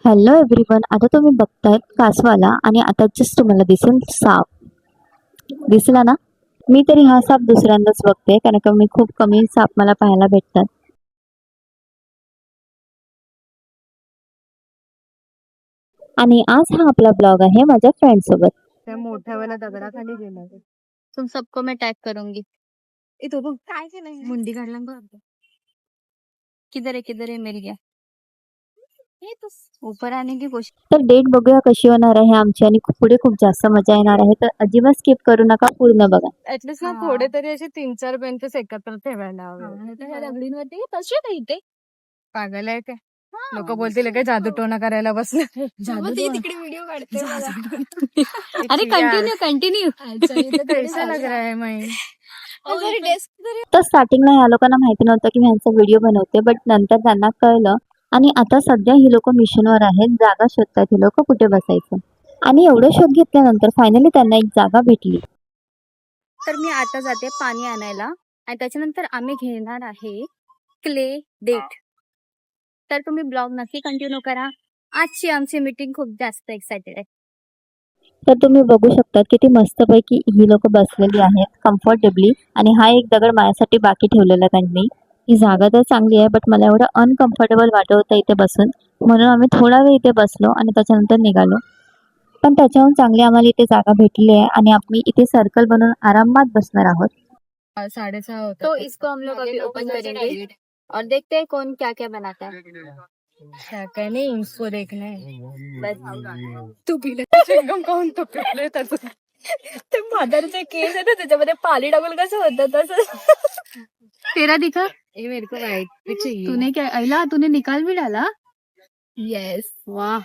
Hello everyone. आता तुम्ही बघतायत कासवाला आणि आता जस्ट तुम्हाला दिसेल साप. दिसला ना? मी तरी हा साप दुसऱ्यांदाच बघते, कारण का मी खूप कमी साप मला पाहायला भेटतात. आणि आज हा आपला ब्लॉग आहे माझ्या फ्रेंड सोबत. त्या मोठ्या वाल्या दगडाखाली गेला. तुम सबको मैं टैग करूंगी. ए तो बघ काय केलं, मुंडी काढला बघ. किधर है मिल गया. ऊपर आने की कोशिश. तर डेट बघूया कशी होणार आहे आमची, आणि पुढे खूप जास्त मजा येणार आहे. तर अजिबात स्किप करू नका, पूर्ण बघा. ऍटलीस्ट ना थोडे तरी असे 3-4 बेंचेस एकत्र ठेवायला हवे. दगडींवरती कसे काय इथे पागल आहे काय? लोक बोलतील काय जादू टोना करायला बसले. तिकडे व्हिडिओ काढते. अरे कंटिन्यू कैसा लग रहा है मैं? तर स्टार्टिंगला ह्या लोकांना माहिती नव्हतं की मी ह्यांचा व्हिडिओ बनवते, बट नंतर त्यांना कळलं. आणि आता सध्या ही लोक मिशनवर आहेत, जागा शोधतात ही लोक कुठे बसायचं. आणि एवढं शोध घेतल्यानंतर फायनली त्यांना एक जागा भेटली. तर मी आता जाते पाणी आणायला, आणि त्याच्यानंतर आम्ही घेणार आहे क्ले डेट. तर तुम्ही ब्लॉग नक्की कंटिन्यू करा. आजची आमची मीटिंग खूप जास्त एक्साइटेड आहे. तर तुम्ही बघू शकता किती मस्तपैकी ही लोक बसलेली आहेत कम्फर्टेबली. आणि हा एक दगड माझ्यासाठी बाकी ठेवलेला त्यांनी. ही जागा तर चांगली आहे, बट मला एवढं अनकम्फर्टेबल वाटत होतं इथे बसून, म्हणून आम्ही थोडा वेळ इथे बसलो आणि त्याच्यानंतर निघालो. पण त्याच्याहून चांगली आम्हाला इथे जागा भेटली आहे, आणि आम्ही इथे सर्कल बनवून आरामात बसणार आहोत. 6:30 होता. तो इसको हम लोग अभी ओपन करेंगे और देखते हैं कौन क्या क्या बनाता है. क्या नहीं इंस्टो देखना है. बस. तू पिलं चिंगम खाऊन तो पिले ते म्हातारचे केस आहे ना, त्याच्यामध्ये पाली टाकून कसं होतं तसं. तेरा दिखा. ये मेरे को वाइट भी चाहिए. तूने क्या अला तूने निकाल भी डाला. यस वाह.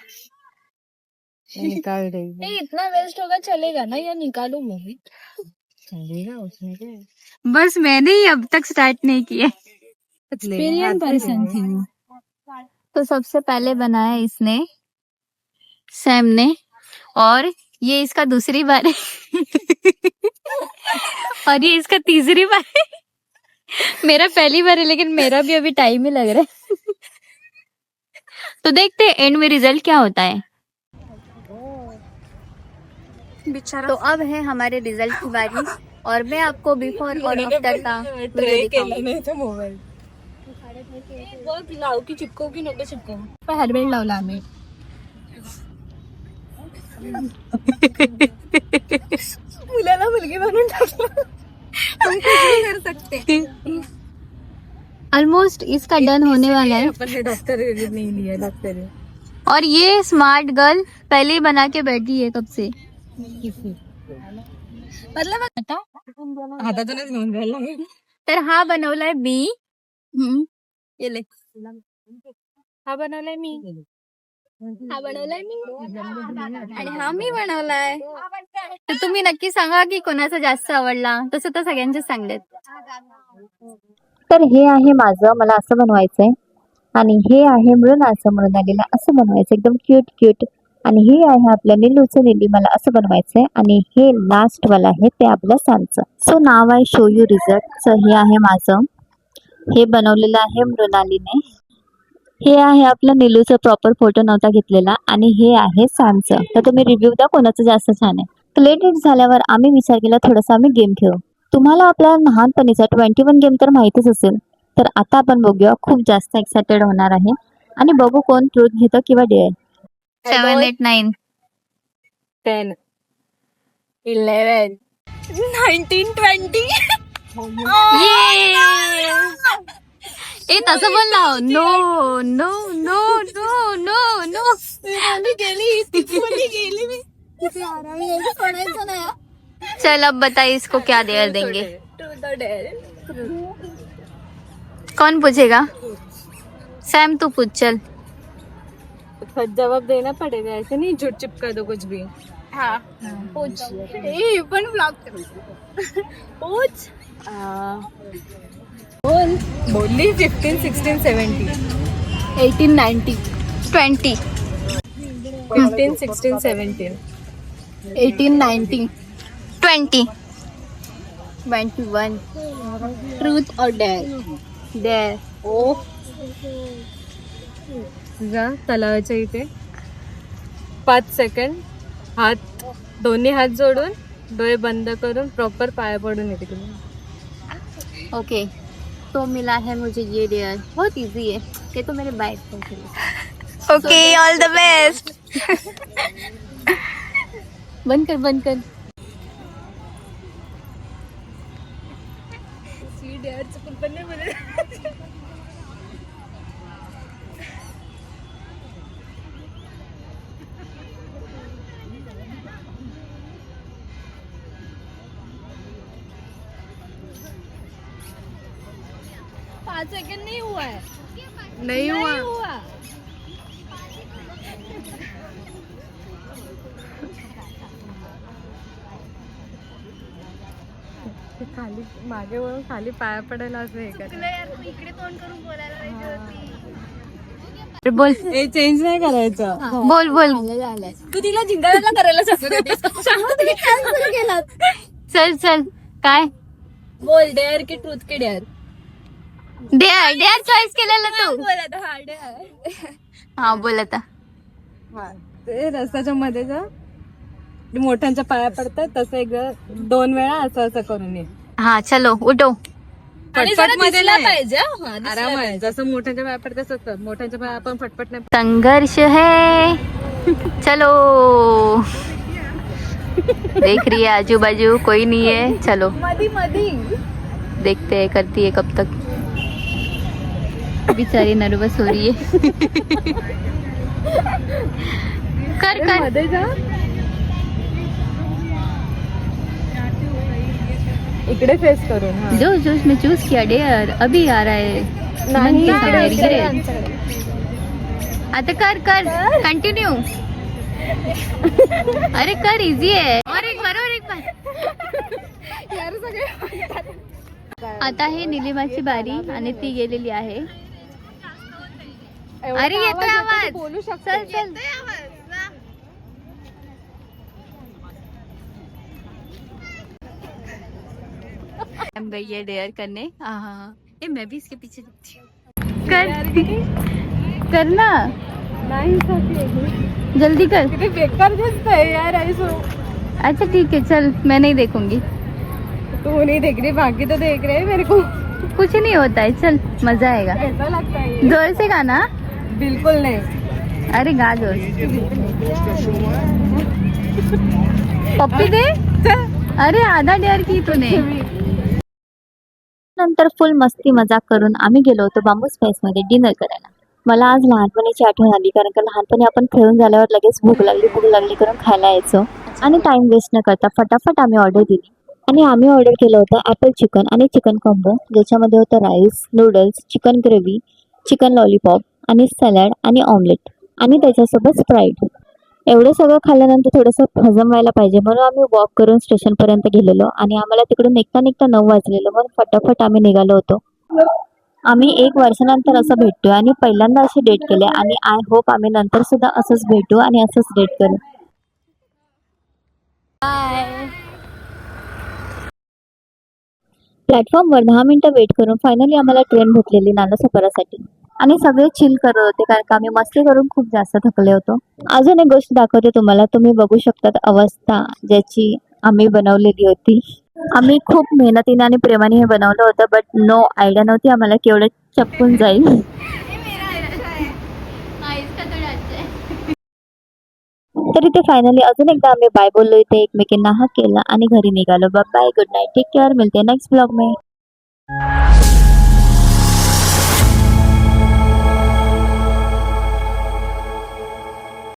निकाल देंगे. ये इतना वेस्ट होगा चलेगा ना, या निकालू मैं भी. चलेगा उसमें क्या. बस मैंने ही अब तक स्टार्ट नहीं किया. एक्सपीरियंस पर्सन थी वो. तो सबसे पहले बनाया इसने, सैम ने, और ये इसका दूसरी बार है. और ये इसका तीसरी बार है. मेरा पहली बार है, लेकिन मेरा भी अभी टाइम ही लग रहा है. तो देखते हैं एंड में रिजल्ट क्या होता है. तो अब है हमारे रिजल्ट की बारी, और मैं आपको बिफोर और आफ्टर का वीडियो दिखाऊंगी. मोबाईल लाव की चिपको की नको चिपको. हेल्मेट लावला आम्ही. मुलाला मुलगी बनून टाकलं. हम कुछ भी कर सकते. ऑलमोस्ट इसका डन होने वाला है. अपन डॉक्टर नहीं लिया डॉक्टर. और ये स्मार्ट गर्ल पहले ही बना के बैठी है कब से. मतलब आता हातातूनच घेऊन जायला. तर हा बनवलाय मी. ये ले. हा बनवलाय मी. हा बनवलाय मी. आणि हा मी बनवलाय. तर तुम्ही नक्की सांगा की कोणाचा जास्त आवडला. तसं तर सगळ्यांचे सांगलेत. तर हे आहे माझं, मला असं बनवायचंय. आणि हे आहे मिळून असं म्हणून आलेलं, असं बनवायचं एकदम क्यूट क्यूट. आणि हे आहे आपल्या निलूचं निली, मला असं बनवायचंय. आणि हे लास्ट वाला आहे ते आपलं सॅमचं. So now I show you result. हे आहे माझं, हे बनवलेलं आहे मृणालीने. हे आहे आपलं निलूचं प्रॉपर फोटो नव्हता घेतलेला, आणि हे आहे सॅमचं. तर तुम्ही रिव्ह्यू द्या कोणाचं जास्त छान आहे. क्लेटेड झाल्यावर आम्ही विचार केला थोडासा आम्ही गेम खेळू. तुम्हाला आपल्या लहानपणीचा 21 गेम तर माहितीच असेल. तर आता आपण बघूया, खूप जास्त एक्साइटेड होणार आहे, आणि बघू कोण ट्रूथ घेतं किंवा डेअर. 7, 8, 9, 10, 11, 19, 20. ए तसं बोल ना. No no no no no no. चल अब बताइए इसको क्या डेयर देंगे. कौन पूछेगा. सैम तू पूछ चल. जवाब देना पड़ेगा, ऐसे नहीं झूठ चिपका दो कुछ भी. हाँ पूछ. ए पण ब्लॉग पूछ. बोलली 15, 16, 17, 18, 19, 20, 15, 16, 17, 18, 19, 20, 21. ट्रूथ और डेयर. डेयर. जा तलावाच्या इथे 5 सेकंड हात दोन्ही हात जोडून डोळे बंद करून प्रॉपर पाया पडून येते तुम्ही. ओके, तो मिला है मुझे ये डेयर. बहुत इजी है ये तो मेरे bike pay. Okay, all the best. बंद कर बंद कर. नहीं हुआ. खाली मागे वळून खाली पाया पडायला असं हे कर. इकडे तोंड करून बोलायला पाहिजे होती. बोल. हे चेंज नाही करायचं. बोल बोल. तू तिला जिंगाळ्याला करायला सांगतो. चल चल. काय बोल, डेअर की ट्रूथ की डेअर. डेअर. डेअर चॉईस केलेलं तू. हा बोल आता. ते रस्त्याच्या मध्ये जा, मोठ्यांच्या पाया पडतात तसं एक 2 वेळा असं असं करून ये. हा चलो उठो. फटफट मध्ये पाहिजे आरामात. जसं मोठ्यांच्या पाया पडतात तसं मोठ्यांच्या पाया आपण फटफट नाही. संघर्ष है. चलो. देख रही है आजू बाजू कोई नहीं है. चलो मधी मधी देखते है करती है कब तक. बेचारी नर्वस हो रही है. कर कर. मध्ये जा. इकडे फेस करून. हा. जो जो उसने चूज किया डेयर अभी आ रहा है. नाही, मन के सामने इकडे regret. आता कर कर कंटिन्यू. अरे कर इजी आहे. और एक बार और एक बार. आता हे निलिमाची बारी आणि ती गेलेली आहे. अरे येतोय आवाज. बोलू शकतो. चल चल. हम गई है डेयर करने. हाँ ये मैं भी इसके पीछे दिखती हूँ. कर करना. नाही सकते. जल्दी कर. किती बेकार दिसतंय यार ऐसो. अच्छा ठीक है चल मैं नहीं देखूंगी. तू नहीं देख रही, बाकी तो देख रहे हैं मेरे को. कुछ नहीं होता है. चल मजा आएगा. कैसा लगता है ये? जोर से गाना. बिल्कुल नहीं. अरे गा जोर से. पप्पी दे. अरे आधा डेअर की तूने. नंतर फुल मस्ती मजाक करून आम्ही गेलो होतो बांबू स्पाइस मध्ये डिनर करायला. मला आज लहानपणीची आठवण आली कारण का लहानपणी आपण खेळून झाल्यावर लगेच भूक लागली करून खायला यायचो आणि टाइम वेस्ट न करता फटाफट आम्ही ऑर्डर दिली. आणि आम्ही ऑर्डर केलं होतं ॲपल चिकन आणि चिकन कॉम्बो, ज्याच्यामध्ये होतं rice, noodles, chicken gravy, chicken lollipop आणि सॅलड आणि ऑमलेट आणि त्याच्यासोबत स्प्राईट. एवढं सगळं खाल्ल्यानंतर थोडंसं हजम व्हायला पाहिजे म्हणून आम्ही वॉक करून स्टेशनपर्यंत गेलेलो आणि आम्हाला तिकडून निघता 9 वाजलेलं म्हणून फटाफट आम्ही निघालो होतो. आम्ही 1 वर्षानंतर असं भेटतोय आणि पहिल्यांदा असे डेट केले आणि आय होप आम्ही नंतर सुद्धा असंच भेटू आणि असंच डेट करू. प्लॅटफॉर्मवर 10 मिनिटं वेट करून फायनली आम्हाला ट्रेन भेटलेली नालासोपारासाठी आणि सगळे चिल करत होते कारण का आम्ही मस्ती करून खूप जास्त थकले होतो. अजून एक गोष्ट दाखवते तुम्हाला. तुम्ही बघू शकतात अवस्था ज्याची आम्ही बनवलेली होती. आम्ही खूप मेहनतीने आणि प्रेमाने हे बनवलं होतं बट नो आयडिया नव्हती आम्हाला केवढं चपकून जाईल. तरी ते फायनली अजून एकदा आम्ही बाय बोललो इथे एकमेकींना हक केला आणि घरी निघालो. Bye good night take care. मिळते नेक्स्ट ब्लॉग में.